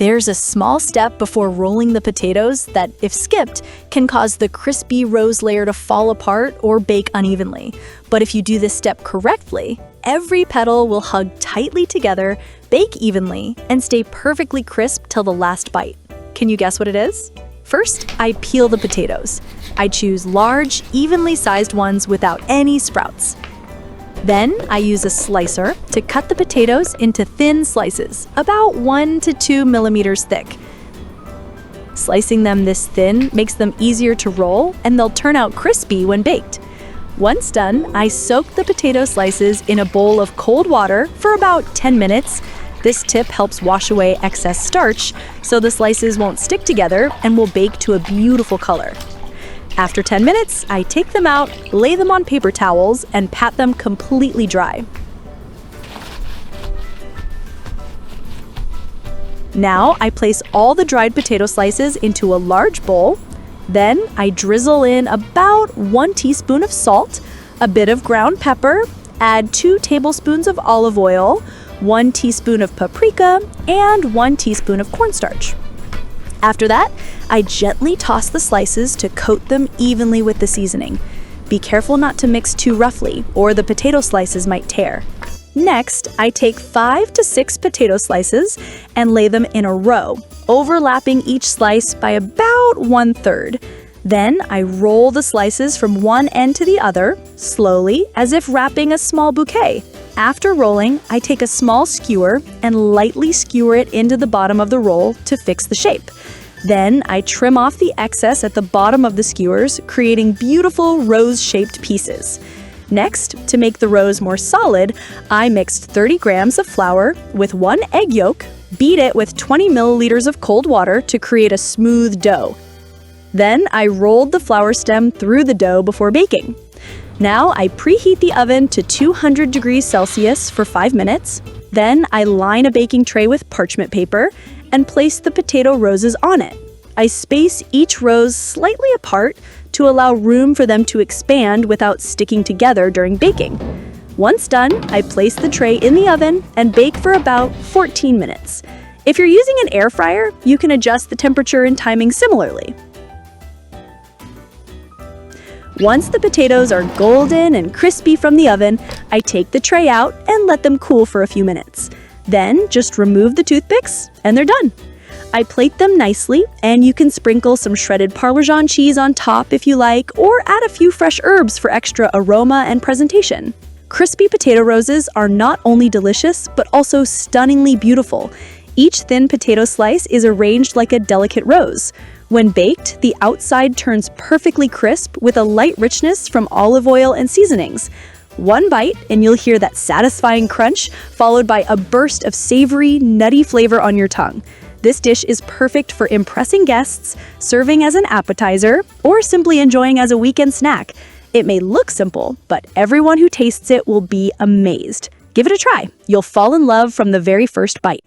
There's a small step before rolling the potatoes that, if skipped, can cause the crispy rose layer to fall apart or bake unevenly. But if you do this step correctly, every petal will hug tightly together, bake evenly, and stay perfectly crisp till the last bite. Can you guess what it is? First, I peel the potatoes. I choose large, evenly sized ones without any sprouts. Then I use a slicer to cut the potatoes into thin slices, about 1 to 2 millimeters thick. Slicing them this thin makes them easier to roll, and they'll turn out crispy when baked. Once done, I soak the potato slices in a bowl of cold water for about 10 minutes. This tip helps wash away excess starch, so the slices won't stick together and will bake to a beautiful color. After 10 minutes, I take them out, lay them on paper towels, and pat them completely dry. Now, I place all the dried potato slices into a large bowl. Then, I drizzle in about 1 teaspoon of salt, a bit of ground pepper, add 2 tablespoons of olive oil, 1 teaspoon of paprika, and 1 teaspoon of cornstarch. After that, I gently toss the slices to coat them evenly with the seasoning. Be careful not to mix too roughly, or the potato slices might tear. Next, I take 5 to 6 potato slices and lay them in a row, overlapping each slice by about 1/3. Then I roll the slices from one end to the other, slowly, as if wrapping a small bouquet. After rolling, I take a small skewer and lightly skewer it into the bottom of the roll to fix the shape. Then I trim off the excess at the bottom of the skewers, creating beautiful rose-shaped pieces. Next, to make the rose more solid, I mixed 30 grams of flour with 1 egg yolk, beat it with 20 milliliters of cold water to create a smooth dough. Then I rolled the flour stem through the dough before baking. Now I preheat the oven to 200 degrees Celsius for 5 minutes. Then I line a baking tray with parchment paper and place the potato roses on it. I space each rose slightly apart to allow room for them to expand without sticking together during baking. Once done, I place the tray in the oven and bake for about 14 minutes. If you're using an air fryer, you can adjust the temperature and timing similarly. Once the potatoes are golden and crispy from the oven, I take the tray out and let them cool for a few minutes. Then just remove the toothpicks and they're done. I plate them nicely, and you can sprinkle some shredded Parmesan cheese on top if you like, or add a few fresh herbs for extra aroma and presentation. Crispy potato roses are not only delicious, but also stunningly beautiful. Each thin potato slice is arranged like a delicate rose. When baked, the outside turns perfectly crisp with a light richness from olive oil and seasonings. One bite and you'll hear that satisfying crunch, followed by a burst of savory, nutty flavor on your tongue. This dish is perfect for impressing guests, serving as an appetizer, or simply enjoying as a weekend snack. It may look simple, but everyone who tastes it will be amazed. Give it a try. You'll fall in love from the very first bite.